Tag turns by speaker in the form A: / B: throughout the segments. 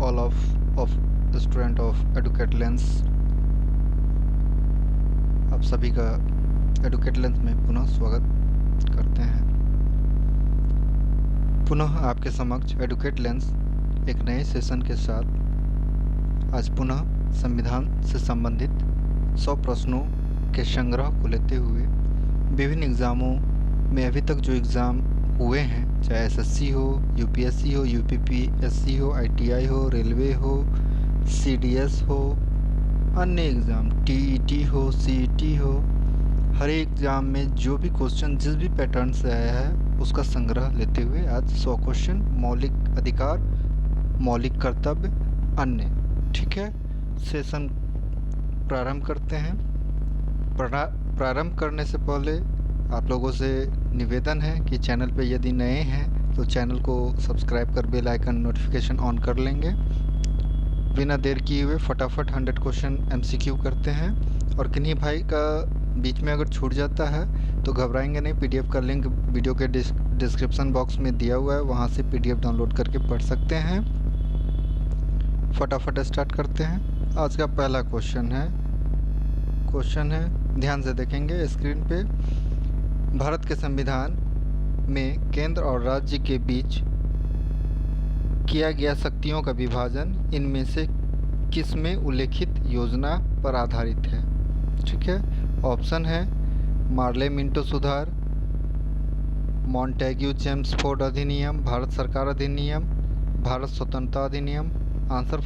A: all of student of Educate Lens. आप सभी का एडुकेट लेंस में पुनः स्वागत करते हैं। पुनः आपके समक्ष एडुकेट लेंस एक नए सेशन के साथ आज पुनः संविधान से संबंधित 100 प्रश्नों के संग्रह को लेते हुए विभिन्न एग्ज़ामों में अभी तक जो एग्ज़ाम हुए हैं, चाहे एसएससी हो, यूपीएससी हो, यूपीपीएससी हो, आईटीआई हो, रेलवे हो, सीडीएस हो, अन्य एग्ज़ाम टीईटी हो, सीईटी हो, हर एक एग्ज़ाम में जो भी क्वेश्चन जिस भी पैटर्न से आया है उसका संग्रह लेते हुए आज 100 क्वेश्चन मौलिक अधिकार, मौलिक कर्तव्य, अन्य। ठीक है, सेशन प्रारंभ करते हैं। प्रारंभ करने से पहले आप लोगों से निवेदन है कि चैनल पे यदि नए हैं तो चैनल को सब्सक्राइब कर बेल आइकन नोटिफिकेशन ऑन कर लेंगे। बिना देर किए हुए फटाफट 100 क्वेश्चन एमसीक्यू करते हैं और किन्हीं भाई का बीच में अगर छूट जाता है तो घबराएंगे नहीं, पीडीएफ का लिंक वीडियो के डिस्क्रिप्शन बॉक्स में दिया हुआ है, वहाँ से पीडीएफ डाउनलोड करके पढ़ सकते हैं। फटाफट स्टार्ट करते हैं। आज का पहला क्वेश्चन है, ध्यान से देखेंगे स्क्रीन पे। भारत के संविधान में केंद्र और राज्य के बीच किया गया शक्तियों का विभाजन इनमें से किस में उल्लेखित योजना पर आधारित है? ठीक है, ऑप्शन है मार्ले मिंटो सुधार, मॉन्टेग्यू चेम्सफोर्ड अधिनियम, भारत सरकार अधिनियम, भारत स्वतंत्रता अधिनियम। आंसर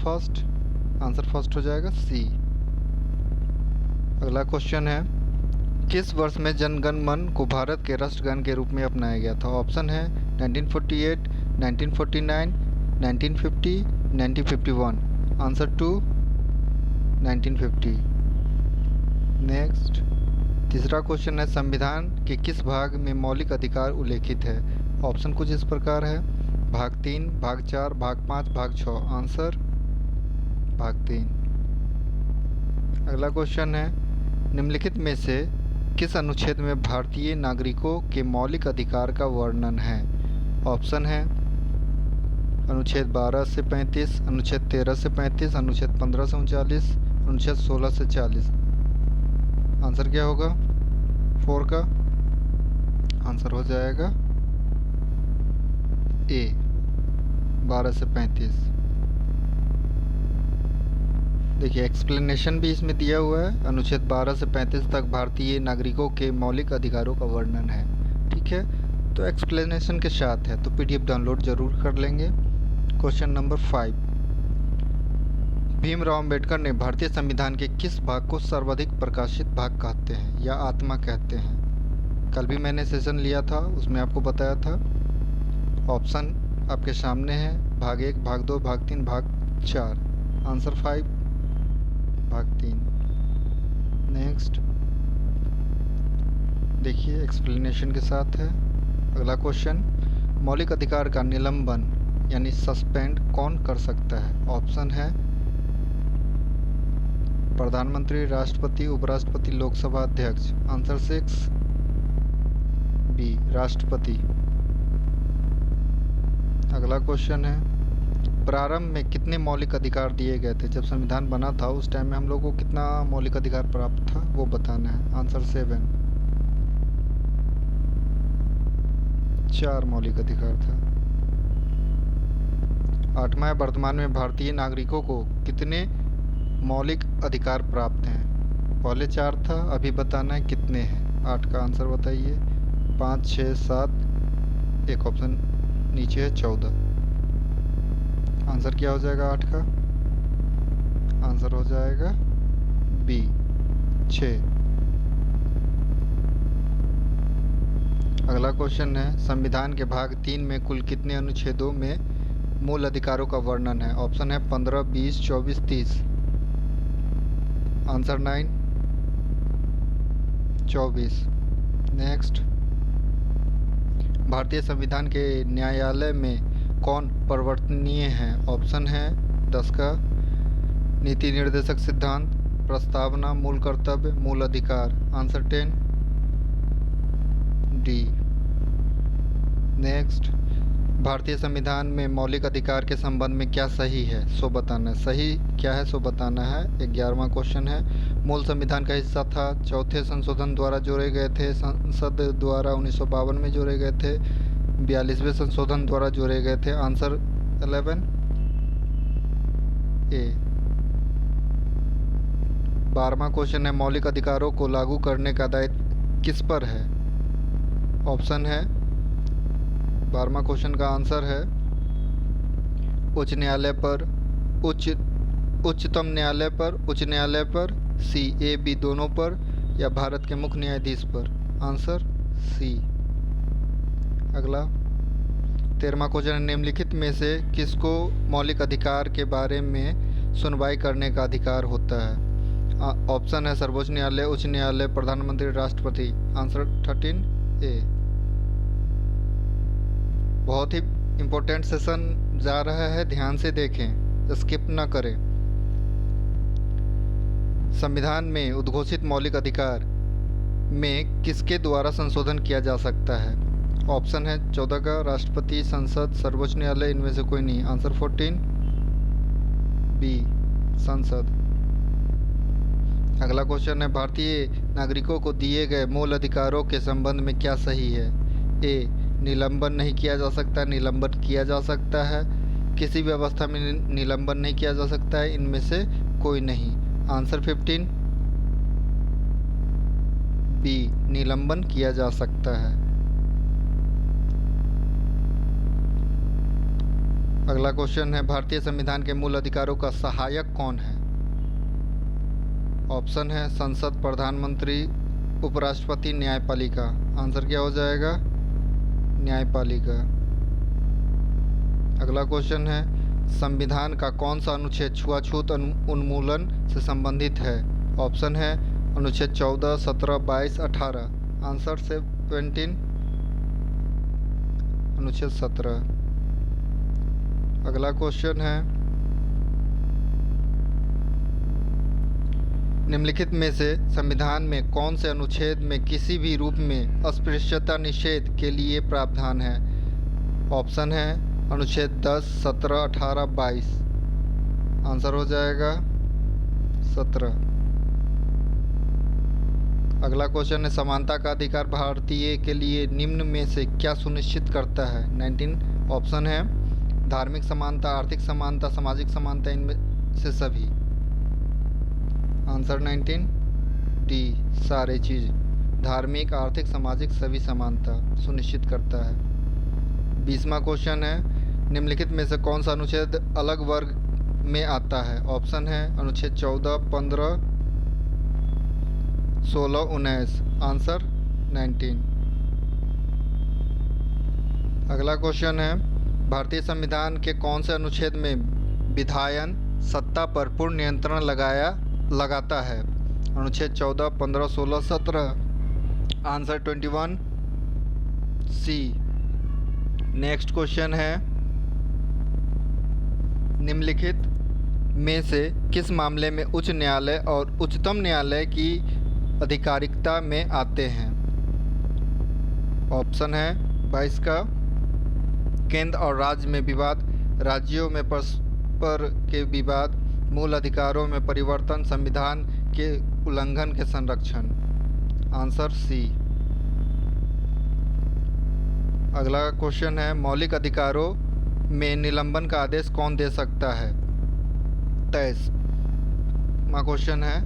A: फर्स्ट हो जाएगा सी। अगला क्वेश्चन है, किस वर्ष में जनगण मन को भारत के राष्ट्रगान के रूप में अपनाया गया था? ऑप्शन है 1948, 1949, 1950, 1951। आंसर 2 1950। नेक्स्ट, तीसरा क्वेश्चन है, संविधान के किस भाग में मौलिक अधिकार उल्लेखित है? ऑप्शन कुछ इस प्रकार है, भाग 3, भाग 4, भाग 5, भाग 6। आंसर भाग 3। अगला क्वेश्चन है, निम्नलिखित में से किस अनुच्छेद में भारतीय नागरिकों के मौलिक अधिकार का वर्णन है? ऑप्शन है अनुच्छेद 12 से 35, अनुच्छेद 13 से 35, अनुच्छेद 15 से 39, अनुच्छेद 16 से 40। आंसर क्या होगा? 4 का आंसर हो जाएगा ए, 12 से 35। देखिए एक्सप्लेनेशन भी इसमें दिया हुआ है। अनुच्छेद 12 से 35 तक भारतीय नागरिकों के मौलिक अधिकारों का वर्णन है। ठीक है, तो एक्सप्लेनेशन के साथ है, तो पीडीएफ डाउनलोड जरूर कर लेंगे। क्वेश्चन नंबर 5, भीमराव अंबेडकर ने भारतीय संविधान के किस भाग को सर्वाधिक प्रकाशित भाग कहते हैं या आत्मा कहते हैं? कल भी मैंने सेशन लिया था, उसमें आपको बताया था। ऑप्शन आपके सामने है, भाग 1, भाग 2, भाग 3, भाग 4। आंसर 5 भाग 3। नेक्स्ट देखिए एक्सप्लेनेशन के साथ है। अगला क्वेश्चन, मौलिक अधिकार का निलंबन यानी सस्पेंड कौन कर सकता है? ऑप्शन है प्रधानमंत्री, राष्ट्रपति, उपराष्ट्रपति, लोकसभा अध्यक्ष। आंसर 6 बी, राष्ट्रपति। अगला क्वेश्चन है, प्रारंभ में कितने मौलिक अधिकार दिए गए थे? जब संविधान बना था उस टाइम में हम लोगों को कितना मौलिक अधिकार प्राप्त था वो बताना है। आंसर 7, 4 मौलिक अधिकार था। 8वां, वर्तमान में भारतीय नागरिकों को कितने मौलिक अधिकार प्राप्त हैं? पहले 4 था, अभी बताना है कितने हैं। 8 का आंसर बताइए। 5, 6, 7, एक ऑप्शन नीचे है 14। आंसर क्या हो जाएगा 8 का? आंसर हो जाएगा बी, 6। अगला क्वेश्चन है, संविधान के भाग 3 में कुल कितने अनुच्छेदों में मूल अधिकारों का वर्णन है? ऑप्शन है 15, 20, 24, 30। आंसर 9 24। नेक्स्ट, भारतीय संविधान के न्यायालय में कौन परिवर्तनीय है? ऑप्शन है 10 का नीति निर्देशक सिद्धांत, प्रस्तावना, मूल कर्तव्य, मूल अधिकार। Answer 10 D. नेक्स्ट, भारतीय संविधान में मौलिक अधिकार के संबंध में क्या सही है सो बताना है। सही क्या है सो बताना है। 11वां क्वेश्चन है, मूल संविधान का हिस्सा था, चौथे संशोधन द्वारा जोड़े गए थे, संसद द्वारा 1952 में जोड़े गए थे, 42वें संशोधन द्वारा जोड़े गए थे। आंसर 11 ए। 12वां क्वेश्चन है, मौलिक अधिकारों को लागू करने का दायित्व किस पर है? ऑप्शन है, 12वां क्वेश्चन का आंसर है उच्च न्यायालय पर, उच्चतम न्यायालय पर, उच्च न्यायालय पर, सी ए बी दोनों पर, या भारत के मुख्य न्यायाधीश पर। Answer C. अगला 13वां क्वेश्चन है, निम्नलिखित में से किसको मौलिक अधिकार के बारे में सुनवाई करने का अधिकार होता है? ऑप्शन है सर्वोच्च न्यायालय, उच्च न्यायालय, प्रधानमंत्री, राष्ट्रपति। आंसर 13 ए। बहुत ही इम्पोर्टेंट सेशन जा रहा है, ध्यान से देखें, स्किप ना करें। संविधान में उद्घोषित मौलिक अधिकार में किसके द्वारा संशोधन किया जा सकता है? ऑप्शन है 14 का, राष्ट्रपति, संसद, सर्वोच्च न्यायालय, इनमें से कोई नहीं। आंसर 14 बी, संसद। अगला क्वेश्चन है, भारतीय नागरिकों को दिए गए मूल अधिकारों के संबंध में क्या सही है? ए, निलंबन नहीं किया जा सकता, निलंबन किया जा सकता है, किसी भी अवस्था में निलंबन नहीं किया जा सकता है, इनमें से कोई नहीं। आंसर 15 बी, निलंबन किया जा सकता है। अगला क्वेश्चन है, भारतीय संविधान के मूल अधिकारों का सहायक कौन है? ऑप्शन है संसद, प्रधानमंत्री, उपराष्ट्रपति, न्यायपालिका। आंसर क्या हो जाएगा? न्यायपालिका। अगला क्वेश्चन है, संविधान का कौन सा अनुच्छेद छुआछूत उन्मूलन से संबंधित है? ऑप्शन है अनुच्छेद 14, 17, 22, 18। आंसर 17 अनुच्छेद 17। अगला क्वेश्चन है, निम्नलिखित में से संविधान में कौन से अनुच्छेद में किसी भी रूप में अस्पृश्यता निषेध के लिए प्रावधान है? ऑप्शन है अनुच्छेद 10, 17, 18, 22। आंसर हो जाएगा 17। अगला क्वेश्चन है, समानता का अधिकार भारतीय के लिए निम्न में से क्या सुनिश्चित करता है? 19। ऑप्शन है धार्मिक समानता, आर्थिक समानता, सामाजिक समानता, इनमें से सभी। आंसर 19 डी, सारे चीज़। धार्मिक, आर्थिक, सामाजिक सभी समानता सुनिश्चित करता है। 20वां क्वेश्चन है, निम्नलिखित में से कौन सा अनुच्छेद अलग वर्ग में आता है? ऑप्शन है अनुच्छेद 14, 15, 16, 19। आंसर 19। अगला क्वेश्चन है, भारतीय संविधान के कौन से अनुच्छेद में विधायन सत्ता पर पूर्ण नियंत्रण लगाता है? अनुच्छेद 14, 15, 16, 17। आंसर 21 सी। नेक्स्ट क्वेश्चन है, निम्नलिखित में से किस मामले में उच्च न्यायालय और उच्चतम न्यायालय की आधिकारिकता में आते हैं? ऑप्शन है 22 का, केंद्र और राज्य में विवाद, राज्यों में परस्पर के विवाद, मूल अधिकारों में परिवर्तन, संविधान के उल्लंघन के संरक्षण। Answer C. अगला क्वेश्चन है, मौलिक अधिकारों में निलंबन का आदेश कौन दे सकता है? 23वां क्वेश्चन है,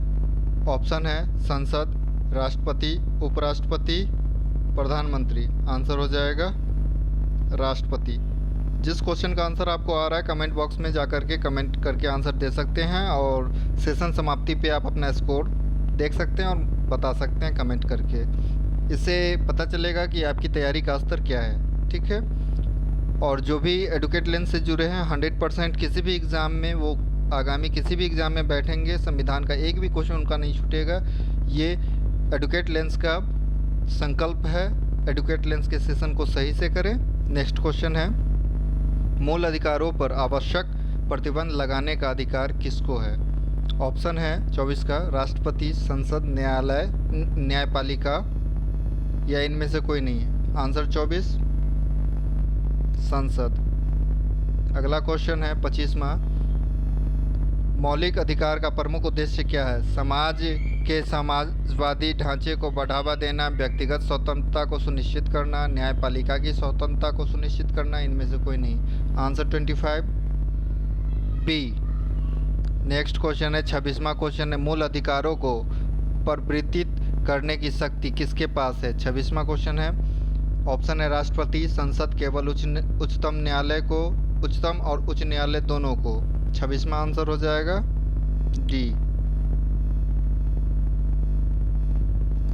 A: ऑप्शन है संसद, राष्ट्रपति, उपराष्ट्रपति, प्रधानमंत्री। आंसर हो जाएगा राष्ट्रपति। जिस क्वेश्चन का आंसर आपको आ रहा है कमेंट बॉक्स में जाकर के कमेंट करके आंसर दे सकते हैं, और सेशन समाप्ति पे आप अपना स्कोर देख सकते हैं और बता सकते हैं कमेंट करके। इससे पता चलेगा कि आपकी तैयारी का स्तर क्या है। ठीक है, और जो भी एडुकेट लेंस से जुड़े हैं 100% किसी भी एग्ज़ाम में, वो आगामी किसी भी एग्ज़ाम में बैठेंगे, संविधान का एक भी क्वेश्चन उनका नहीं छूटेगा। ये एडुकेट लेंस का संकल्प है। एडुकेट लेंस के सेशन को सही से करें। नेक्स्ट क्वेश्चन है, मूल अधिकारों पर आवश्यक प्रतिबंध लगाने का अधिकार किसको है? ऑप्शन है 24 का, राष्ट्रपति, संसद, न्यायालय, न्यायपालिका, या इनमें से कोई नहीं है। आंसर 24 संसद। अगला क्वेश्चन है 25वां, मौलिक अधिकार का प्रमुख उद्देश्य क्या है? समाज के समाजवादी ढांचे को बढ़ावा देना, व्यक्तिगत स्वतंत्रता को सुनिश्चित करना, न्यायपालिका की स्वतंत्रता को सुनिश्चित करना, इनमें से कोई नहीं। Answer 25 B. नेक्स्ट क्वेश्चन है 26वां क्वेश्चन है, मूल अधिकारों को परिवर्तित करने की शक्ति किसके पास है? 26वां क्वेश्चन है, ऑप्शन है राष्ट्रपति, संसद, केवल उच्चतम न्यायालय को, उच्चतम और उच्च न्यायालय दोनों को। 26वां आंसर हो जाएगा डी।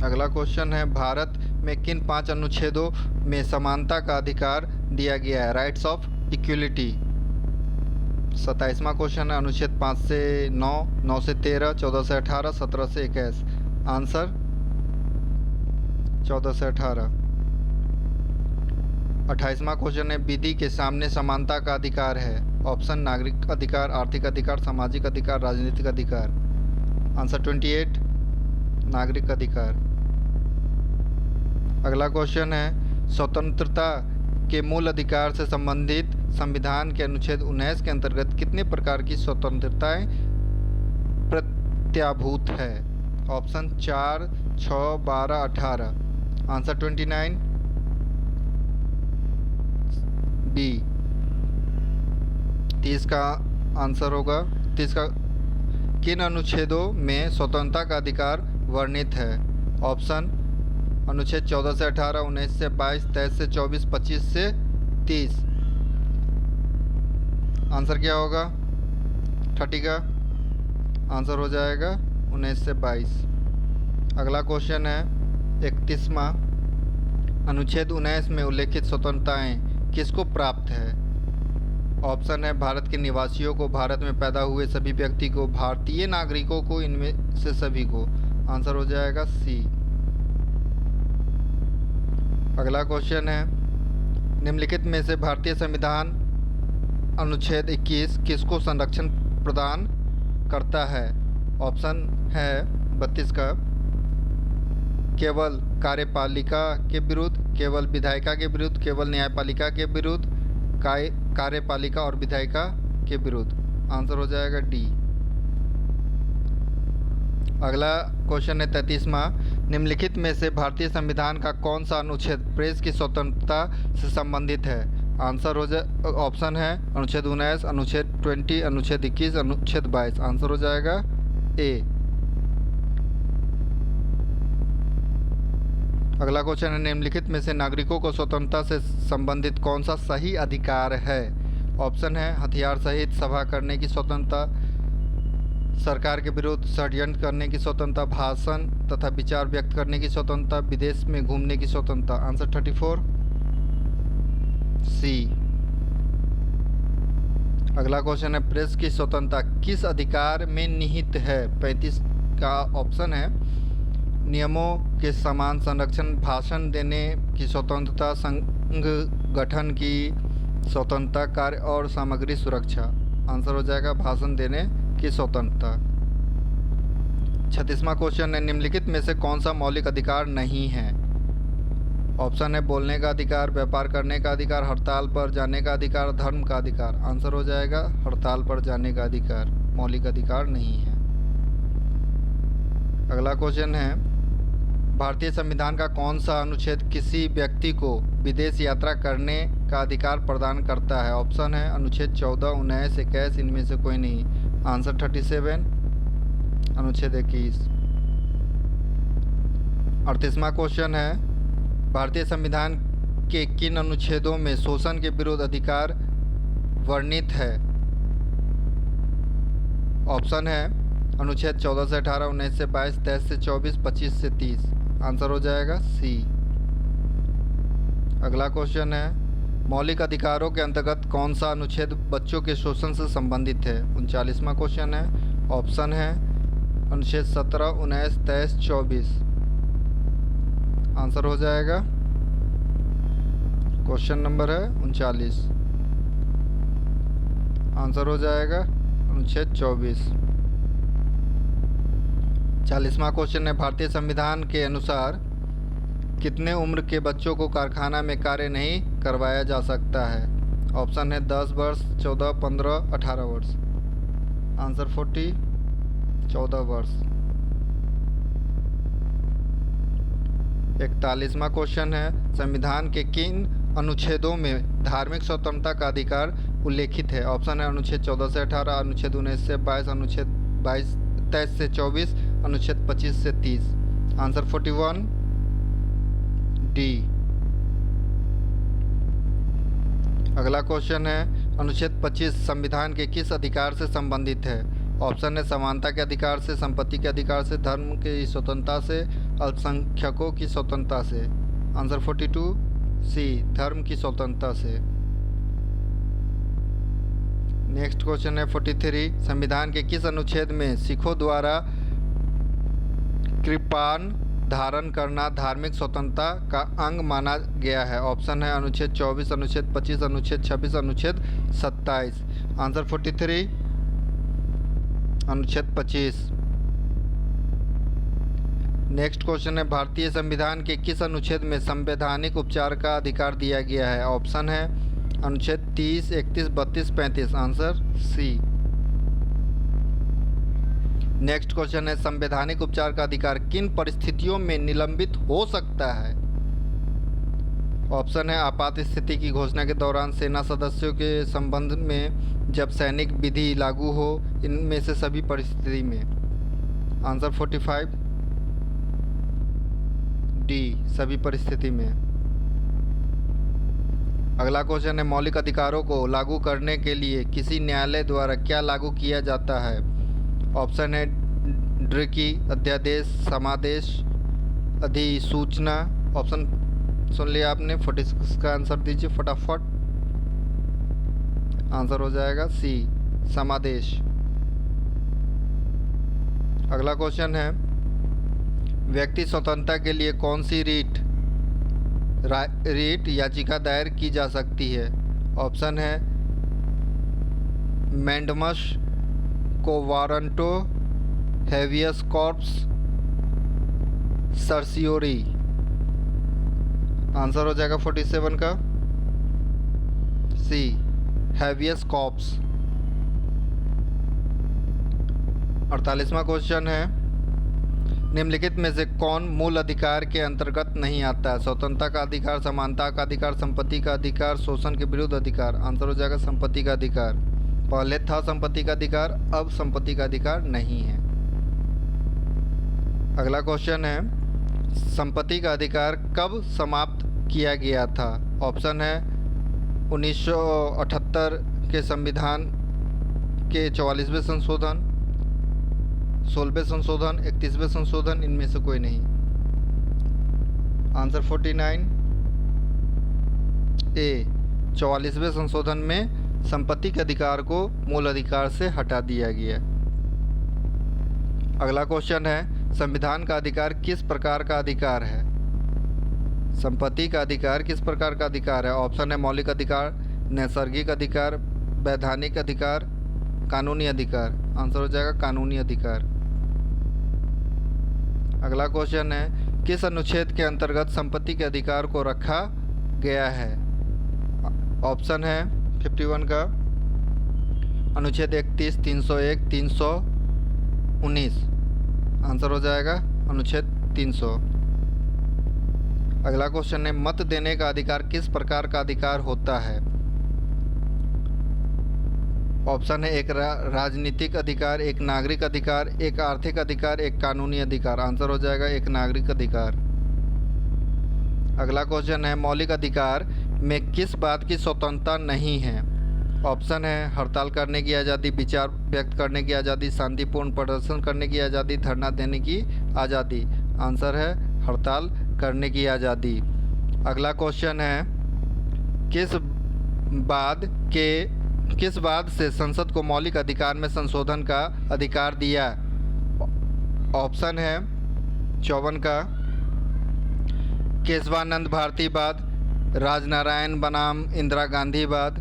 A: अगला क्वेश्चन है, भारत में किन 5 अनुच्छेदों में समानता का अधिकार दिया गया है? Rights of equality. 27वां क्वेश्चन है, अनुच्छेद 5 से 9, 9 से 13, 14 से 18, 17 से 21। आंसर 14 से 18। 28वां क्वेश्चन है, विधि के सामने समानता का अधिकार है? ऑप्शन नागरिक अधिकार, आर्थिक अधिकार, सामाजिक अधिकार, राजनीतिक अधिकार। आंसर 28 नागरिक अधिकार। अगला क्वेश्चन है, स्वतंत्रता के मूल अधिकार से संबंधित संविधान के अनुच्छेद 19 के अंतर्गत कितने प्रकार की स्वतंत्रताएं प्रत्याभूत है? ऑप्शन 4, 6, 12, 18। Answer 29 B. 30 का आंसर होगा 30 का, किन अनुच्छेदों में स्वतंत्रता का अधिकार वर्णित है? ऑप्शन अनुच्छेद 14 से 18, 19 से 22, 23 से 24, 25 से 30। आंसर क्या होगा? 30 का आंसर हो जाएगा 19 से 22। अगला क्वेश्चन है 31वां, अनुच्छेद 19 में उल्लेखित स्वतंत्रताएं किसको प्राप्त है? ऑप्शन है भारत के निवासियों को, भारत में पैदा हुए सभी व्यक्ति को, भारतीय नागरिकों को, इनमें से सभी को। आंसर हो जाएगा सी। अगला क्वेश्चन है, निम्नलिखित में से भारतीय संविधान अनुच्छेद 21 किसको संरक्षण प्रदान करता है? ऑप्शन है 32 का, केवल कार्यपालिका के विरुद्ध, केवल विधायिका के विरुद्ध, केवल न्यायपालिका के विरुद्ध, कार्यपालिका और विधायिका के विरुद्ध। आंसर हो जाएगा डी। अगला क्वेश्चन है 33वां, निम्नलिखित में से भारतीय संविधान का कौन सा अनुच्छेद प्रेस की स्वतंत्रता से संबंधित है? आंसर हो जाए, ऑप्शन है अनुच्छेद 19, अनुच्छेद 20, अनुच्छेद 21, अनुच्छेद 22। आंसर हो जाएगा ए। अगला क्वेश्चन है, निम्नलिखित में से नागरिकों को स्वतंत्रता से संबंधित कौन सा सही अधिकार है? ऑप्शन है हथियार सहित सभा करने की स्वतंत्रता, सरकार के विरुद्ध षड्यंत्र करने की स्वतंत्रता, भाषण तथा विचार व्यक्त करने की स्वतंत्रता, विदेश में घूमने की स्वतंत्रता। आंसर 34 सी। अगला क्वेश्चन है, प्रेस की स्वतंत्रता किस अधिकार में निहित है? 35 का ऑप्शन है नियमों के समान संरक्षण, भाषण देने की स्वतंत्रता, संघ गठन की स्वतंत्रता, कार्य और सामग्री सुरक्षा। आंसर हो जाएगा भाषण देने की स्वतंत्रता। 36वां क्वेश्चन है, निम्नलिखित में से कौन सा मौलिक अधिकार नहीं है? ऑप्शन है बोलने का अधिकार, व्यापार करने का अधिकार, हड़ताल पर जाने का अधिकार, धर्म का अधिकार। आंसर हो जाएगा हड़ताल पर जाने का अधिकार मौलिक अधिकार नहीं है। अगला क्वेश्चन है, भारतीय संविधान का कौन सा अनुच्छेद किसी व्यक्ति को विदेश यात्रा करने का अधिकार प्रदान करता है? ऑप्शन है अनुच्छेद 14, 19, 21, इनमें से कोई नहीं। आंसर 37 अनुच्छेद 21। 38वां क्वेश्चन है, भारतीय संविधान के किन अनुच्छेदों में शोषण के विरुद्ध अधिकार वर्णित है? ऑप्शन है अनुच्छेद 14 से 18, 19 से 22, 23 से 24, 25 से 30। आंसर हो जाएगा सी। अगला क्वेश्चन है, मौलिक अधिकारों के अंतर्गत कौन सा अनुच्छेद बच्चों के शोषण से संबंधित है? 39वां क्वेश्चन है, ऑप्शन है अनुच्छेद 17, 19, 23, 24। आंसर हो जाएगा क्वेश्चन नंबर है 39। आंसर हो जाएगा अनुच्छेद 24। 40वां क्वेश्चन है, भारतीय संविधान के अनुसार कितने उम्र के बच्चों को कारखाना में कार्य नहीं करवाया जा सकता है? ऑप्शन है 10 वर्ष, 14, 15, 18 वर्ष। आंसर 40, 14 वर्ष। 41वां क्वेश्चन है, संविधान के किन अनुच्छेदों में धार्मिक स्वतंत्रता का अधिकार उल्लेखित है? ऑप्शन है अनुच्छेद 14 से 18, अनुच्छेद 19 से 22, अनुच्छेद 23 से 24, अनुच्छेद 25 से 30। Answer 41 D. अगला क्वेश्चन है, अनुच्छेद 25 संविधान के किस अधिकार से संबंधित है? ऑप्शन है समानता के अधिकार से, संपत्ति के अधिकार से, धर्म की स्वतंत्रता से, अल्पसंख्यकों की स्वतंत्रता से। आंसर 42 सी, धर्म की स्वतंत्रता से। नेक्स्ट क्वेश्चन है 43, संविधान के किस अनुच्छेद में सिखों द्वारा कृपाण धारण करना धार्मिक स्वतंत्रता का अंग माना गया है? ऑप्शन है अनुच्छेद 24, अनुच्छेद 25, अनुच्छेद 26, अनुच्छेद 27। आंसर 43 अनुच्छेद 25। नेक्स्ट क्वेश्चन है, भारतीय संविधान के किस अनुच्छेद में संवैधानिक उपचार का अधिकार दिया गया है? ऑप्शन है अनुच्छेद 30, 31, 32, 35। Answer C. नेक्स्ट क्वेश्चन है, संवैधानिक उपचार का अधिकार किन परिस्थितियों में निलंबित हो सकता है? ऑप्शन है आपात स्थिति की घोषणा के दौरान, सेना सदस्यों के संबंध में जब सैनिक विधि लागू हो, इनमें से सभी परिस्थिति में। आंसर 45 डी, सभी परिस्थिति में। अगला क्वेश्चन है, मौलिक अधिकारों को लागू करने के लिए किसी न्यायालय द्वारा क्या लागू किया जाता है? ऑप्शन है ड्रिकी, अध्यादेश, समादेश, अधिसूचना। ऑप्शन सुन लिया आपने, 46 का आंसर दीजिए फटाफट। आंसर हो जाएगा सी, समादेश। अगला क्वेश्चन है, व्यक्ति स्वतंत्रता के लिए कौन सी रीट याचिका दायर की जा सकती है? ऑप्शन है मैंडमस, कोवारंटो, हेवियस कॉर्पस, सर्सियोरी। आंसर हो जाएगा 47 का सी, हेवियस कॉर्पस। 48वां क्वेश्चन है, निम्नलिखित में से कौन मूल अधिकार के अंतर्गत नहीं आता है? स्वतंत्रता का अधिकार, समानता का अधिकार, संपत्ति का अधिकार, शोषण के विरुद्ध अधिकार। आंसर हो जाएगा संपत्ति का अधिकार। पहले था संपत्ति का अधिकार, अब संपत्ति का अधिकार नहीं है। अगला क्वेश्चन है, संपत्ति का अधिकार कब समाप्त किया गया था? ऑप्शन है 1978 के संविधान के 44वें संशोधन, 16वें संशोधन, 31वें संशोधन, इनमें से कोई नहीं। आंसर 49 ए, 44वें संशोधन में संपत्ति के अधिकार को मूल अधिकार से हटा दिया गया। अगला क्वेश्चन है, संविधान का अधिकार किस प्रकार का अधिकार है? संपत्ति का अधिकार किस प्रकार का अधिकार है? ऑप्शन है मौलिक अधिकार, नैसर्गिक अधिकार, वैधानिक अधिकार, कानूनी अधिकार। आंसर हो जाएगा कानूनी अधिकार। अगला क्वेश्चन है, किस अनुच्छेद के अंतर्गत संपत्ति के अधिकार को रखा गया है? ऑप्शन है 51 का अनुच्छेद 31, 301, 319। आंसर हो जाएगा अनुच्छेद 300। अगला क्वेश्चन है, मत देने का अधिकार किस प्रकार का अधिकार होता है? ऑप्शन है एक राजनीतिक अधिकार, एक नागरिक अधिकार, एक आर्थिक अधिकार, एक कानूनी अधिकार। आंसर हो जाएगा एक नागरिक अधिकार। अगला क्वेश्चन है, मौलिक अधिकार में किस बात की स्वतंत्रता नहीं है? ऑप्शन है हड़ताल करने की आज़ादी, विचार व्यक्त करने की आज़ादी, शांतिपूर्ण प्रदर्शन करने की आज़ादी, धरना देने की आज़ादी। आंसर है हड़ताल करने की आज़ादी। अगला क्वेश्चन है, किस बाद से संसद को मौलिक अधिकार में संशोधन का अधिकार दिया? ऑप्शन है 54 का केशवानंद भारती बाद, राजनारायण बनाम इंदिरा गांधी बाद,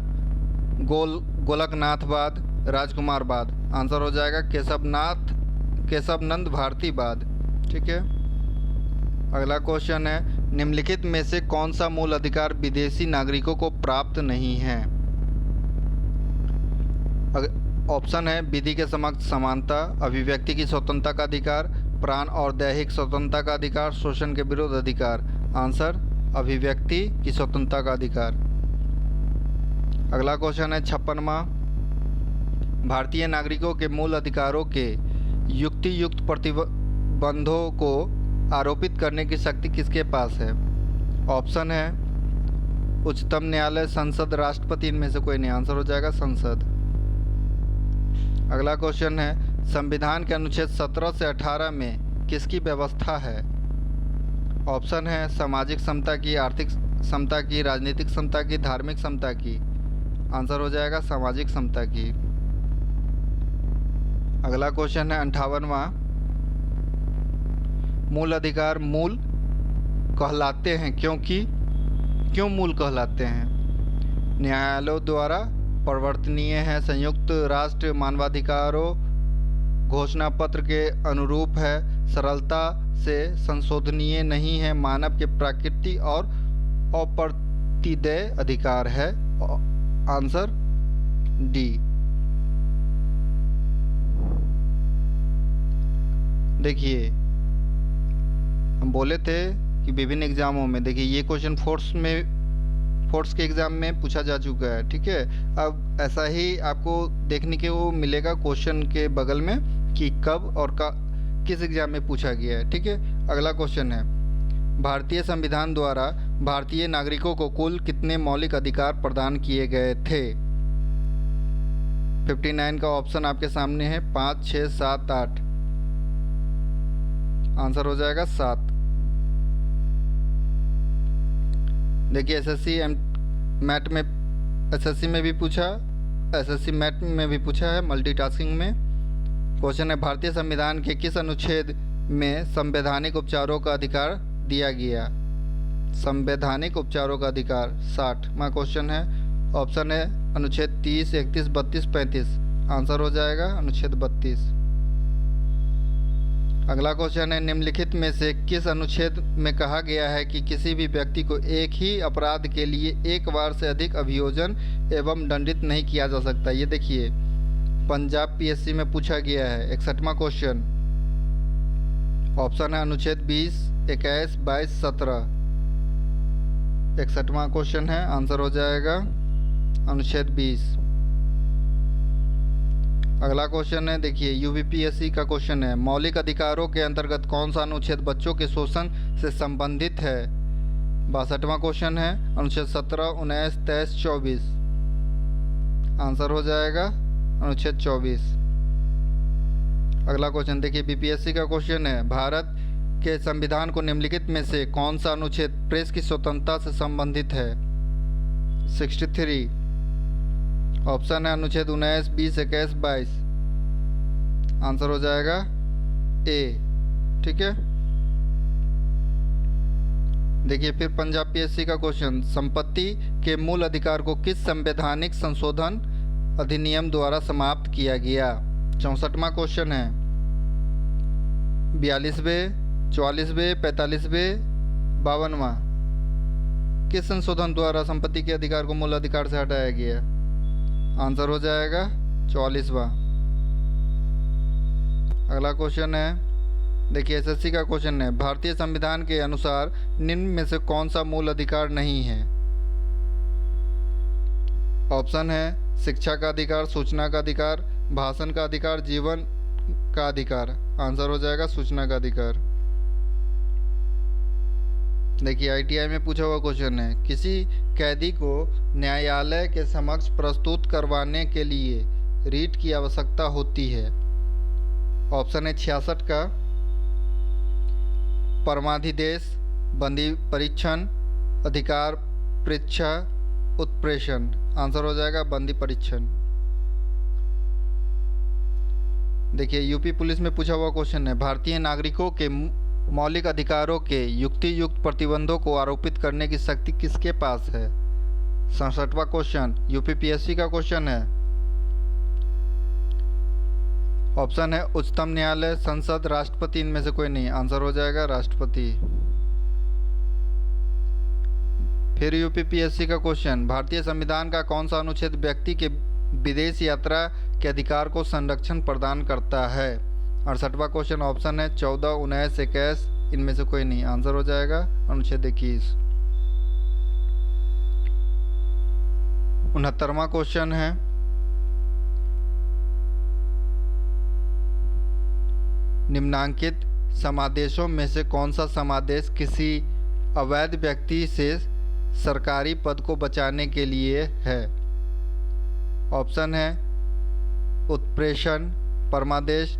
A: गोलकनाथ बाद, राजकुमार बाद। आंसर हो जाएगा केशवानंद भारती बाद। ठीक है। अगला क्वेश्चन है, निम्नलिखित में से कौन सा मूल अधिकार विदेशी नागरिकों को प्राप्त नहीं है? ऑप्शन है विधि के समक्ष समानता, अभिव्यक्ति की स्वतंत्रता का अधिकार, प्राण और दैहिक स्वतंत्रता का अधिकार, शोषण के विरुद्ध अधिकार। आंसर अभिव्यक्ति की स्वतंत्रता का अधिकार। अगला क्वेश्चन है 56वां, भारतीय नागरिकों के मूल अधिकारों के युक्ति युक्त प्रतिबंधों को आरोपित करने की शक्ति किसके पास है? ऑप्शन है उच्चतम न्यायालय, संसद, राष्ट्रपति, इनमें से कोई नहीं। आंसर हो जाएगा संसद। अगला क्वेश्चन है संविधान के अनुच्छेद 17 से 18 में किसकी व्यवस्था है? ऑप्शन है सामाजिक समता की, आर्थिक समता की, राजनीतिक समता की, धार्मिक समता की। आंसर हो जाएगा सामाजिक समता की। अगला क्वेश्चन है 58वां, मूल अधिकार मूल कहलाते हैं क्यों मूल कहलाते हैं? न्यायालयों द्वारा परिवर्तनीय है, संयुक्त राष्ट्र मानवाधिकारों घोषणा पत्र के अनुरूप है, सरलता से संशोधनीय नहीं है, मानव के प्रकृति और अप्रतिदेय अधिकार है। Answer D. देखिए हम बोले थे कि विभिन्न एग्जामों में, देखिए ये क्वेश्चन फोर्स के एग्ज़ाम में पूछा जा चुका है, ठीक है। अब ऐसा ही आपको देखने के वो मिलेगा क्वेश्चन के बगल में कि कब और किस एग्ज़ाम में पूछा गया है, ठीक है। अगला क्वेश्चन है भारतीय संविधान द्वारा भारतीय नागरिकों को कुल कितने मौलिक अधिकार प्रदान किए गए थे? 59 का ऑप्शन आपके सामने है, 5, 6, 7, 8। आंसर हो जाएगा 7। देखिए एसएससी में भी पूछा, एसएससी मैट में भी पूछा है, मल्टीटास्किंग में। क्वेश्चन है भारतीय संविधान के किस अनुच्छेद में संवैधानिक उपचारों का अधिकार दिया गया? संवैधानिक उपचारों का अधिकार 60वां क्वेश्चन है। ऑप्शन है अनुच्छेद 30, 31, 32, 35। आंसर हो जाएगा अनुच्छेद 32। अगला क्वेश्चन है निम्नलिखित में से किस अनुच्छेद में कहा गया है कि किसी भी व्यक्ति को एक ही अपराध के लिए एक बार से अधिक अभियोजन एवं दंडित नहीं किया जा सकता? ये देखिए पंजाब पीएससी में पूछा गया है, 61वां क्वेश्चन। ऑप्शन है अनुच्छेद 20, 21, 22, 17। 61वां क्वेश्चन है, आंसर हो जाएगा अनुच्छेद 20। अगला क्वेश्चन है, देखिए यूपीपीएससी का क्वेश्चन है मौलिक अधिकारों के अंतर्गत कौन सा अनुच्छेद बच्चों के शोषण से संबंधित है? 62वां क्वेश्चन है, अनुच्छेद 17, 19, 23, 24। आंसर हो जाएगा अनुच्छेद 24। अगला क्वेश्चन देखिए बीपीएससी का क्वेश्चन है भारत के संविधान को निम्नलिखित में से कौन सा अनुच्छेद प्रेस की स्वतंत्रता से संबंधित है? 63। ऑप्शन है अनुच्छेद 19, 20, 21, 22। आंसर हो जाएगा ए, ठीक है। देखिए फिर पंजाब पीएससी का क्वेश्चन संपत्ति के मूल अधिकार को किस संवैधानिक संशोधन अधिनियम द्वारा समाप्त किया गया? 64वां क्वेश्चन है 42वें, 44वें, 45वें, 52वां किस संशोधन द्वारा संपत्ति के अधिकार को मूल अधिकार से हटाया गया? आंसर हो जाएगा 44वां। अगला क्वेश्चन है देखिए एसएससी का क्वेश्चन है भारतीय संविधान के अनुसार निम्न में से कौन सा मूल अधिकार नहीं है? ऑप्शन है शिक्षा का अधिकार, सूचना का अधिकार, भाषण का अधिकार, जीवन का अधिकार। आंसर हो जाएगा सूचना का अधिकार। देखिए आईटीआई में पूछा हुआ क्वेश्चन है किसी कैदी को न्यायालय के समक्ष प्रस्तुत करवाने के लिए रीट की आवश्यकता होती है? ऑप्शन है 66 का परमाधिदेश, बंदी परीक्षण, अधिकार परीक्षा, उत्प्रेषण। आंसर हो जाएगा बंदी परीक्षण। देखिए यूपी पुलिस में पूछा हुआ क्वेश्चन है भारतीय नागरिकों के मौलिक अधिकारों के युक्ति युक्त प्रतिबंधों को आरोपित करने की शक्ति किसके पास है? 67वां क्वेश्चन यूपीपीएससी का क्वेश्चन है। ऑप्शन है उच्चतम न्यायालय, संसद, राष्ट्रपति, इनमें से कोई नहीं। आंसर हो जाएगा राष्ट्रपति। फिर यूपीपीएससी का क्वेश्चन भारतीय संविधान का कौन सा अनुच्छेद व्यक्ति के विदेश यात्रा के अधिकार को संरक्षण प्रदान करता है। 68वां क्वेश्चन ऑप्शन है 14, 19, 21, इनमें से कोई नहीं। आंसर हो जाएगा अनुच्छेद 21। 69वां क्वेश्चन है निम्नांकित समादेशों में से कौन सा समादेश किसी अवैध व्यक्ति से सरकारी पद को बचाने के लिए है? ऑप्शन है उत्प्रेषण, परमादेश,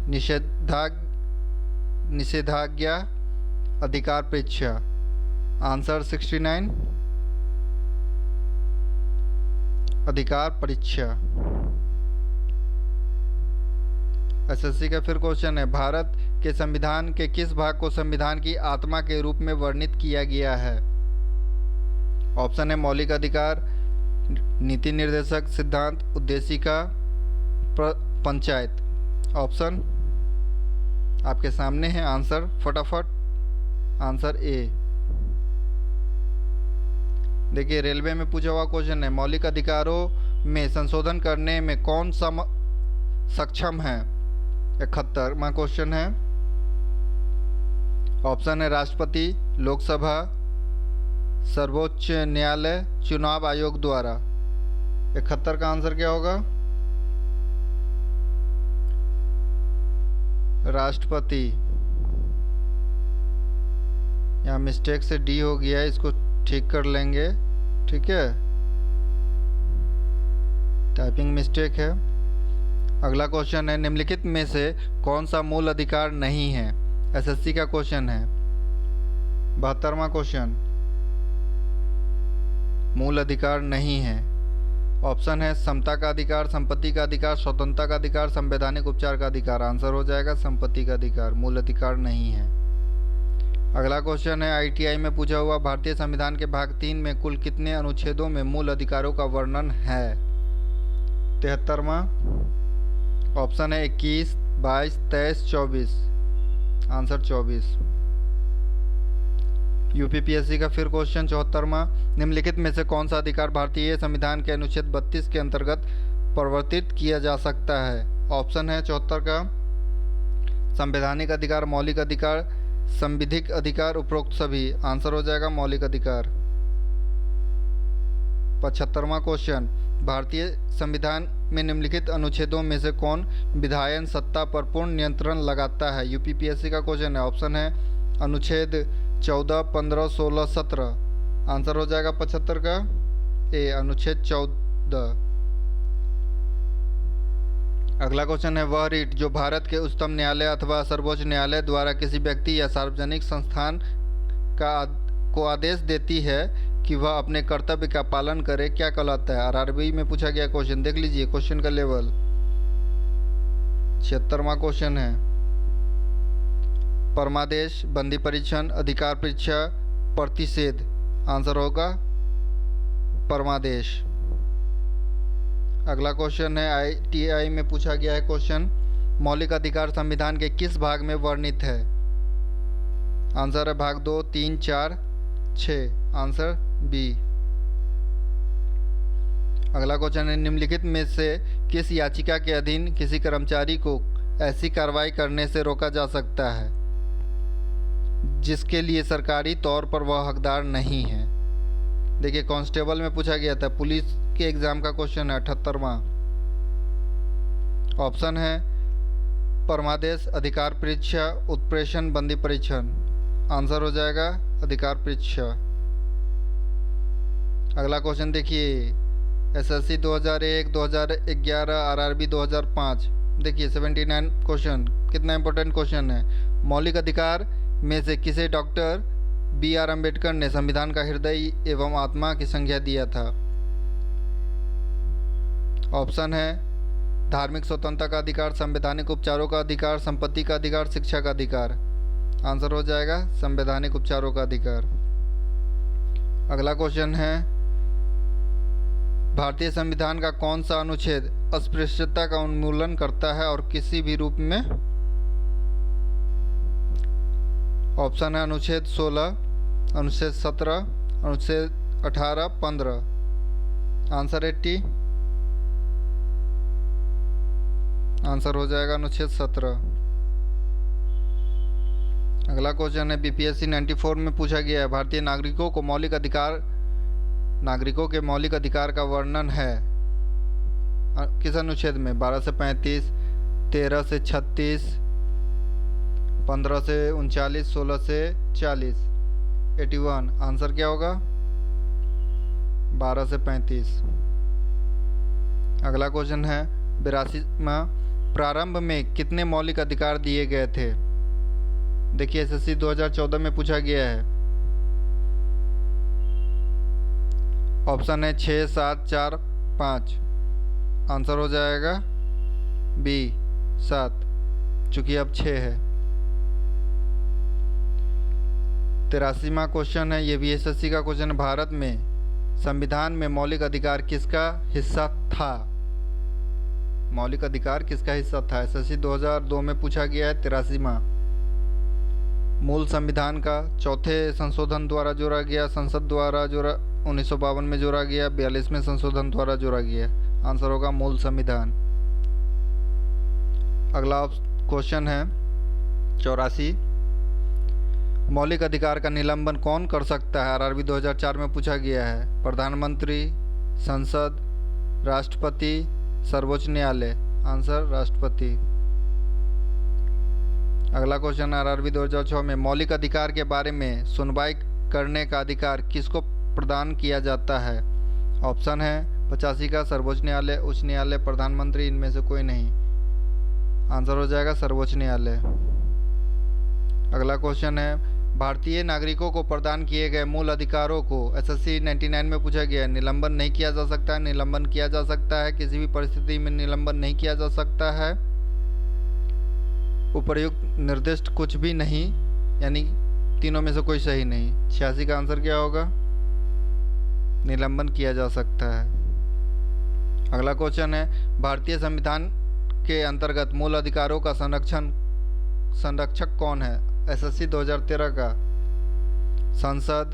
A: निषेधाज्ञा, अधिकार परीक्षा। आंसर 69 अधिकार परीक्षा। एसएससी का फिर क्वेश्चन है भारत के संविधान के किस भाग को संविधान की आत्मा के रूप में वर्णित किया गया है? ऑप्शन है मौलिक अधिकार, नीति निर्देशक सिद्धांत, उद्देशिका, पंचायत। ऑप्शन आपके सामने है, आंसर फटाफट। Answer A. देखिए रेलवे में पूछा हुआ क्वेश्चन है मौलिक अधिकारों में संशोधन करने में कौन सक्षम है? 71वां क्वेश्चन है। ऑप्शन है राष्ट्रपति, लोकसभा, सर्वोच्च न्यायालय, चुनाव आयोग द्वारा। 71 का आंसर क्या होगा? राष्ट्रपति। यहाँ मिस्टेक से डी हो गया है, इसको ठीक कर लेंगे। ठीक है, टाइपिंग मिस्टेक है। अगला क्वेश्चन है निम्नलिखित में से कौन सा मूल अधिकार नहीं है? एसएससी का क्वेश्चन है। 72वां क्वेश्चन मूल अधिकार नहीं है। ऑप्शन है समता का अधिकार, संपत्ति का अधिकार, स्वतंत्रता का अधिकार, संवैधानिक उपचार का अधिकार। आंसर हो जाएगा संपत्ति का अधिकार, मूल अधिकार नहीं है। अगला क्वेश्चन है आईटीआई में पूछा हुआ भारतीय संविधान के भाग 3 में कुल कितने अनुच्छेदों में मूल अधिकारों का वर्णन है? 73वां। ऑप्शन है 21, 22, 23, 24। आंसर 24। यूपीपीएससी का फिर क्वेश्चन 74वां निम्नलिखित में से कौन सा अधिकार भारतीय संविधान के अनुच्छेद 32 के अंतर्गत प्रवर्तित किया जा सकता है? ऑप्शन है 74 का संवैधानिक अधिकार, मौलिक अधिकार, संविधिक अधिकार, उपरोक्त सभी। आंसर हो जाएगा मौलिक अधिकार। 75वां क्वेश्चन भारतीय संविधान में निम्नलिखित अनुच्छेदों में से कौन विधायन सत्ता पर पूर्ण नियंत्रण लगाता है? यूपीपीएससी का क्वेश्चन है। ऑप्शन है अनुच्छेद 14, 15, 16, 17। आंसर हो जाएगा 75 का ए, अनुच्छेद 14। अगला क्वेश्चन है वह रीट जो भारत के उच्चतम न्यायालय अथवा सर्वोच्च न्यायालय द्वारा किसी व्यक्ति या सार्वजनिक संस्थान को आदेश देती है कि वह अपने कर्तव्य का पालन करे, क्या कहलाता है? आरआरबी में पूछा गया क्वेश्चन, देख लीजिए क्वेश्चन का लेवल। 76वां क्वेश्चन है परमादेश, बंदी परीक्षण, अधिकार परीक्षा, प्रतिषेध। आंसर होगा परमादेश। अगला क्वेश्चन है आईटीआई में पूछा गया है क्वेश्चन मौलिक अधिकार संविधान के किस भाग में वर्णित है? आंसर है भाग 2, 3, 4, 6। Answer B. अगला क्वेश्चन है निम्नलिखित में से किस याचिका के अधीन किसी कर्मचारी को ऐसी कार्रवाई करने से रोका जा सकता है जिसके लिए सरकारी तौर पर वह हकदार नहीं है? देखिए कांस्टेबल में पूछा गया था, पुलिस के एग्जाम का क्वेश्चन है। 78वां। ऑप्शन है परमादेश, अधिकार परीक्षा, उत्प्रेषण, बंदी परीक्षण। आंसर हो जाएगा अधिकार परीक्षा। अगला क्वेश्चन देखिए एसएससी 2001, 2011, आरआरबी 2005। देखिए 79 क्वेश्चन, कितना इंपॉर्टेंट क्वेश्चन है। मौलिक अधिकार में से किसे डॉक्टर बी.आर. अम्बेडकर ने संविधान का हृदय एवं आत्मा की संज्ञा दिया था? ऑप्शन है धार्मिक स्वतंत्रता का अधिकार, संवैधानिक उपचारों का अधिकार, संपत्ति का अधिकार, शिक्षा का अधिकार। आंसर हो जाएगा संवैधानिक उपचारों का अधिकार। अगला क्वेश्चन है भारतीय संविधान का कौन सा अनुच्छेद अस्पृश्यता का उन्मूलन करता है और किसी भी रूप में? ऑप्शन है अनुच्छेद 16, अनुच्छेद 17, अनुच्छेद 18, 15। आंसर 80। आंसर हो जाएगा अनुच्छेद 17। अगला क्वेश्चन है बीपीएससी 94 में पूछा गया है, भारतीय नागरिकों के मौलिक अधिकार का वर्णन है किस अनुच्छेद में? 12 से 35, 13 से 36, 15 से 39, 16 से 40। 81 आंसर क्या होगा? 12 से 35। अगला क्वेश्चन है 82वां, प्रारंभ में कितने मौलिक अधिकार दिए गए थे? देखिए एसएससी 2014 में पूछा गया है। ऑप्शन है 6, 7, 4, 5। आंसर हो जाएगा बी 7, चूंकि अब 6 है। 83वां क्वेश्चन है, ये भी एसएससी का क्वेश्चन है, भारत में संविधान में मौलिक अधिकार किसका हिस्सा था? मौलिक अधिकार किसका हिस्सा था? एसएससी 2002 में पूछा गया है। 83वां, मूल संविधान का चौथे संशोधन द्वारा जोड़ा गया, संसद द्वारा जोड़ा 1952 में जोड़ा गया, 42वें संशोधन द्वारा जोड़ा गया। आंसर होगा मूल संविधान। अगला क्वेश्चन है 84, मौलिक अधिकार का निलंबन कौन कर सकता है? आरआरबी 2004 में पूछा गया है। प्रधानमंत्री, संसद, राष्ट्रपति, सर्वोच्च न्यायालय। आंसर राष्ट्रपति। अगला क्वेश्चन आरआरबी 2006 में, मौलिक अधिकार के बारे में सुनवाई करने का अधिकार किसको प्रदान किया जाता है? ऑप्शन है 85 का सर्वोच्च न्यायालय, उच्च न्यायालय, प्रधानमंत्री, इनमें से कोई नहीं। आंसर हो जाएगा सर्वोच्च न्यायालय। अगला क्वेश्चन है, भारतीय नागरिकों को प्रदान किए गए मूल अधिकारों को एसएससी 99 में पूछा गया है, निलंबन नहीं किया जा सकता है, निलंबन किया जा सकता है, किसी भी परिस्थिति में निलंबन नहीं किया जा सकता है, उपर्युक्त निर्दिष्ट कुछ भी नहीं, यानी तीनों में से कोई सही नहीं। 86 का आंसर क्या होगा? निलंबन किया जा सकता है। अगला क्वेश्चन है, भारतीय संविधान के अंतर्गत मूल अधिकारों का संरक्षक कौन है? एसएससी 2013 का संसद,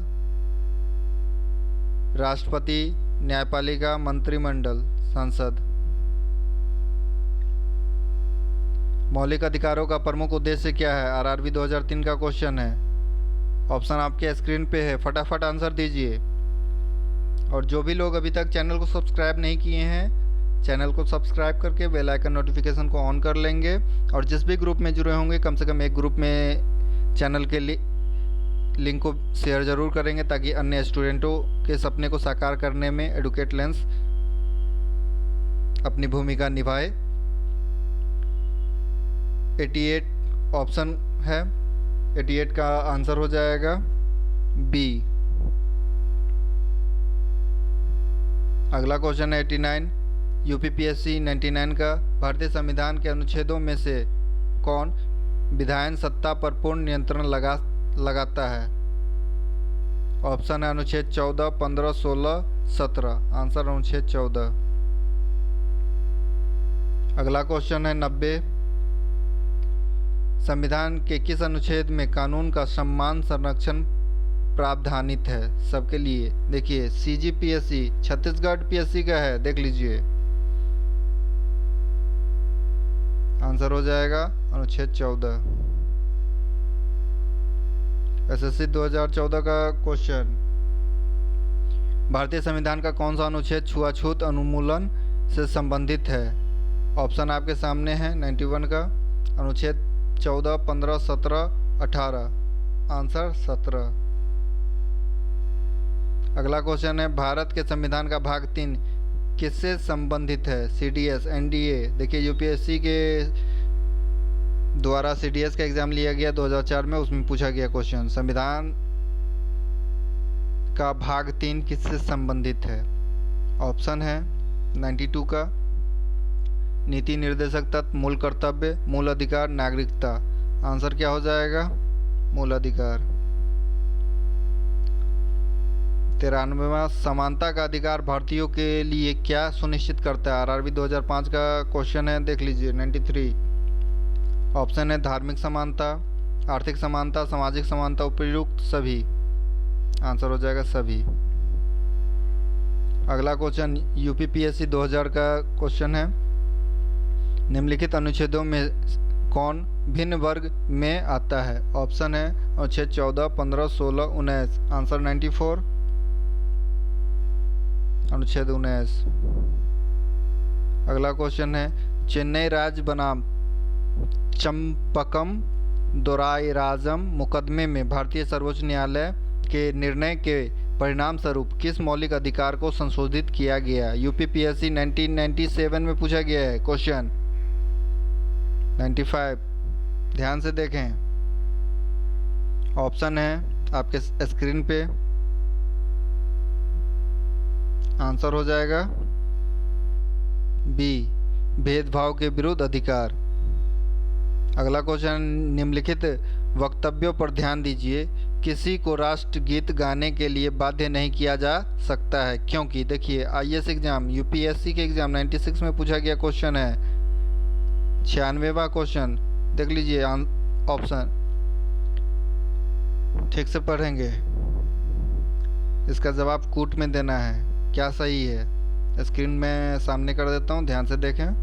A: राष्ट्रपति, न्यायपालिका, मंत्रिमंडल। संसद। मौलिक अधिकारों का प्रमुख उद्देश्य क्या है? आरआरबी 2003 का क्वेश्चन है। ऑप्शन आपके स्क्रीन पे है, फटाफट आंसर दीजिए। और जो भी लोग अभी तक चैनल को सब्सक्राइब नहीं किए हैं, चैनल को सब्सक्राइब करके बेल आइकन नोटिफिकेशन को ऑन कर लेंगे। और जिस भी ग्रुप में जुड़े होंगे, कम से कम एक ग्रुप में चैनल के लिंक को शेयर ज़रूर करेंगे, ताकि अन्य स्टूडेंटों के सपने को साकार करने में एडुकेट लेंस अपनी भूमिका निभाए। 88 ऑप्शन है, 88 का आंसर हो जाएगा बी। अगला क्वेश्चन है 89, यूपीपीएससी 99 का, भारतीय संविधान के अनुच्छेदों में से कौन विधायन सत्ता पर पूर्ण नियंत्रण लगाता है? ऑप्शन है अनुच्छेद 14, 15, 16, 17। आंसर अनुच्छेद 14। अगला क्वेश्चन है 90, संविधान के किस अनुच्छेद में कानून का सम्मान संरक्षण प्रावधानित है सबके लिए? देखिए सीजीपीएससी छत्तीसगढ़ पीएससी का है, देख लीजिए। आंसर हो जाएगा अनुच्छेद 14। एसएससी 2014 का क्वेश्चन, भारतीय संविधान का कौन सा अनुच्छेद छुआछूत उन्मूलन से संबंधित है? ऑप्शन आपके सामने है 91 का, अनुच्छेद 14, 15, 17, 18। आंसर 17। अगला क्वेश्चन है, भारत के संविधान का भाग 3 किससे संबंधित है? CDS, NDA. देखिए यूपीएससी के द्वारा सीडीएस का एग्जाम लिया गया 2004 में, उसमें पूछा गया क्वेश्चन, संविधान का भाग 3 किससे संबंधित है? ऑप्शन है 92 का, नीति निर्देशक तत्व, मूल कर्तव्य, मूल अधिकार, नागरिकता। आंसर क्या हो जाएगा? मूल अधिकार। 93वां, समानता का अधिकार भारतीयों के लिए क्या सुनिश्चित करता है? आरआरबी 2005 का क्वेश्चन है, देख लीजिए 93। ऑप्शन है धार्मिक समानता, आर्थिक समानता, सामाजिक समानता, उपयुक्त सभी। आंसर हो जाएगा सभी। अगला क्वेश्चन यूपीपीएससी 2000 का क्वेश्चन है, निम्नलिखित अनुच्छेदों में कौन भिन्न वर्ग में आता है? ऑप्शन है अनुच्छेद 14, 15, 16, 19। आंसर 94, अनुच्छेद 19। अगला क्वेश्चन है, चेन्नई राज्य बनाम चंपकम दोराईराजम मुकदमे में भारतीय सर्वोच्च न्यायालय के निर्णय के परिणाम स्वरूप किस मौलिक अधिकार को संशोधित किया गया? यूपीपीएससी 1997 में पूछा गया है क्वेश्चन 95। ध्यान से देखें, ऑप्शन है आपके स्क्रीन पे। आंसर हो जाएगा बी, भेदभाव के विरुद्ध अधिकार। अगला क्वेश्चन, निम्नलिखित वक्तव्यों पर ध्यान दीजिए। किसी को राष्ट्रगीत गाने के लिए बाध्य नहीं किया जा सकता है क्योंकि, देखिए आईएएस एग्जाम, यूपीएससी के एग्जाम 96 में पूछा गया क्वेश्चन है। 96वां क्वेश्चन देख लीजिए, ऑप्शन ठीक से पढ़ेंगे, इसका जवाब कूट में देना है। क्या सही है? स्क्रीन में सामने कर देता हूँ, ध्यान से देखें।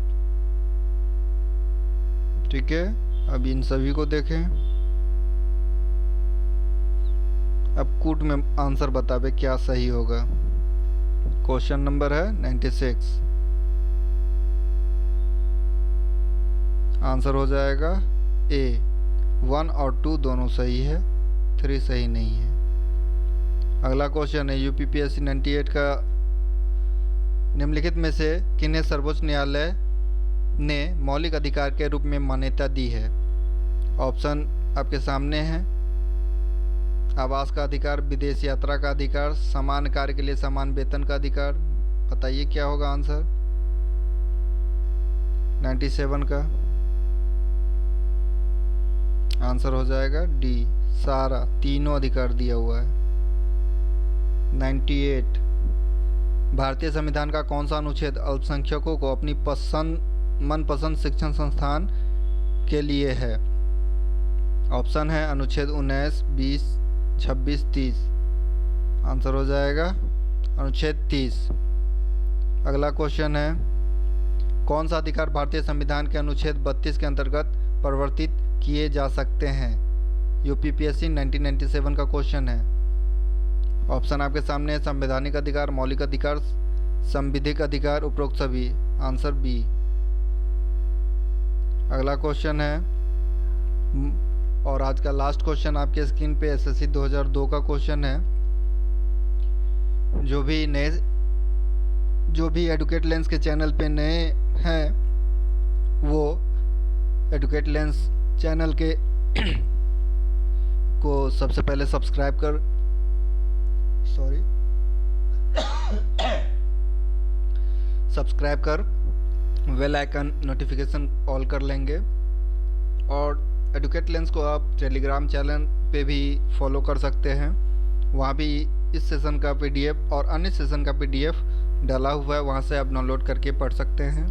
A: ठीक है, अब इन सभी को देखें। अब कूट में आंसर बतावे क्या सही होगा। क्वेश्चन नंबर है 96। आंसर हो जाएगा ए, 1 और 2 दोनों सही है, 3 सही नहीं है। अगला क्वेश्चन है यूपीपीएससी 98 का, निम्नलिखित में से किन्हें सर्वोच्च न्यायालय ने मौलिक अधिकार के रूप में मान्यता दी है? ऑप्शन आपके सामने हैं। आवास का अधिकार, विदेश यात्रा का अधिकार, समान कार्य के लिए समान वेतन का अधिकार। बताइए क्या होगा आंसर 97 का? आंसर हो जाएगा डी, सारा तीनों अधिकार दिया हुआ है। 98, भारतीय संविधान का कौन सा अनुच्छेद अल्पसंख्यकों को अपनी मनपसंद शिक्षण संस्थान के लिए है? ऑप्शन है अनुच्छेद 19, 20, 26, 30। आंसर हो जाएगा अनुच्छेद 30। अगला क्वेश्चन है, कौन सा अधिकार भारतीय संविधान के अनुच्छेद 32 के अंतर्गत परिवर्तित किए जा सकते हैं? यूपीपीएससी 1997 का क्वेश्चन है। ऑप्शन आपके सामने है, संवैधानिक अधिकार, मौलिक अधिकार, संविधिक अधिकार, उपरोक्त सभी। Answer B. अगला क्वेश्चन है और आज का लास्ट क्वेश्चन आपके स्क्रीन पे एसएससी 2002 का क्वेश्चन है। जो भी एडुकेट लेंस के चैनल पे नए हैं वो एडुकेट लेंस चैनल के को सबसे पहले सब्सक्राइब कर बेल आइकन नोटिफिकेशन ऑल कर लेंगे। और एडुकेट लेंस को आप टेलीग्राम चैनल पे भी फॉलो कर सकते हैं, वहाँ भी इस सेशन का पीडीएफ और अन्य सेशन का पीडीएफ डाला हुआ है, वहाँ से आप डाउनलोड करके पढ़ सकते हैं।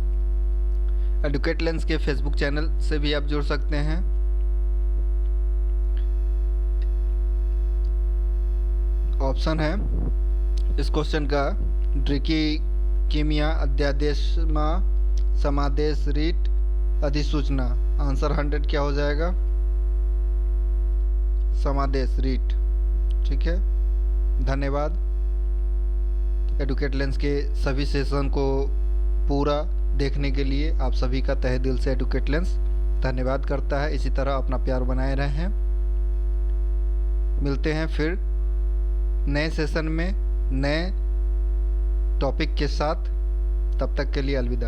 A: एडुकेट लेंस के फेसबुक चैनल से भी आप जुड़ सकते हैं। ऑप्शन है इस क्वेश्चन का, ड्रिकी कीमिया अध्यादेशमा समादेश रीट अधिसूचना। आंसर 100 क्या हो जाएगा? समादेश रीट। ठीक है, धन्यवाद। एडुकेट लेंस के सभी सेशन को पूरा देखने के लिए आप सभी का तहे दिल से एडुकेट लेंस धन्यवाद करता है। इसी तरह अपना प्यार बनाए रहें। मिलते हैं फिर नए सेशन में नए टॉपिक के साथ। तब तक के लिए अलविदा।